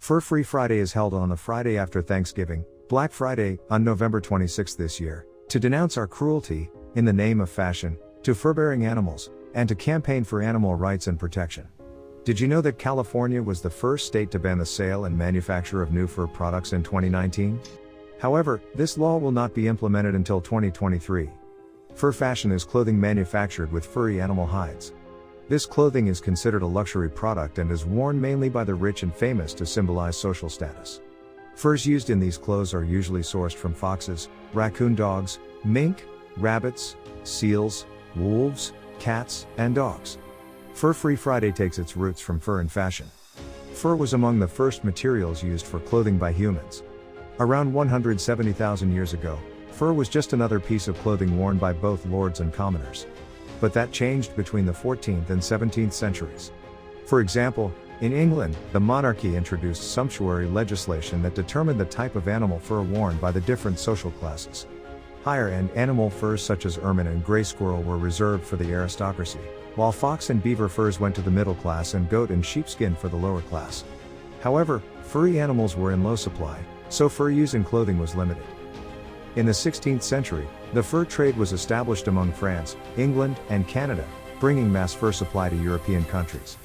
Fur-Free Friday is held on the Friday after Thanksgiving, Black Friday, on November 26 this year, to denounce our cruelty, in the name of fashion, to fur-bearing animals, and to campaign for animal rights and protection. Did you know that California was the first state to ban the sale and manufacture of new fur products in 2019? However, this law will not be implemented until 2023. Fur fashion is clothing manufactured with furry animal hides. This clothing is considered a luxury product and is worn mainly by the rich and famous to symbolize social status. Furs used in these clothes are usually sourced from foxes, raccoon dogs, mink, rabbits, seals, wolves, cats, and dogs. Fur-Free Friday takes its roots from fur and fashion. Fur was among the first materials used for clothing by humans. Around 170,000 years ago, fur was just another piece of clothing worn by both lords and commoners. But that changed between the 14th and 17th centuries. For example, in England, the monarchy introduced sumptuary legislation that determined the type of animal fur worn by the different social classes. Higher-end animal furs such as ermine and gray squirrel were reserved for the aristocracy, while fox and beaver furs went to the middle class and goat and sheepskin for the lower class. However, furry animals were in low supply, so fur use in clothing was limited. In the 16th century, the fur trade was established among France, England, and Canada, bringing mass fur supply to European countries.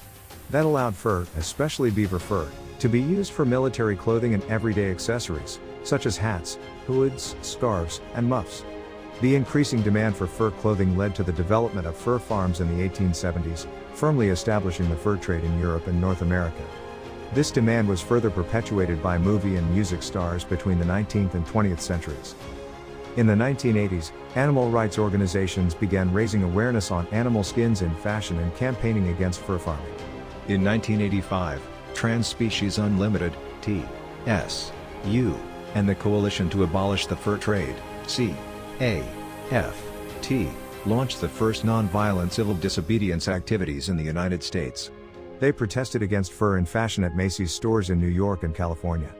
That allowed fur, especially beaver fur, to be used for military clothing and everyday accessories, such as hats, hoods, scarves, and muffs. The increasing demand for fur clothing led to the development of fur farms in the 1870s, firmly establishing the fur trade in Europe and North America. This demand was further perpetuated by movie and music stars between the 19th and 20th centuries. In the 1980s, animal rights organizations began raising awareness on animal skins in fashion and campaigning against fur farming. In 1985, Trans Species Unlimited, TSU, and the Coalition to Abolish the Fur Trade, CAFT, launched the first non-violent civil disobedience activities in the United States. They protested against fur and fashion at Macy's stores in New York and California.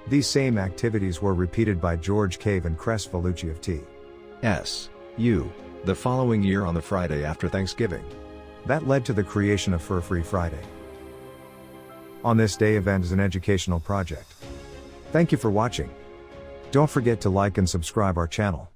These same activities were repeated by George Cave and Cress Vellucci of TSU, the following year on the Friday after Thanksgiving. That led to the creation of Fur-Free Friday. On this day, event is an educational project. Thank you for watching. Don't forget to like and subscribe our channel.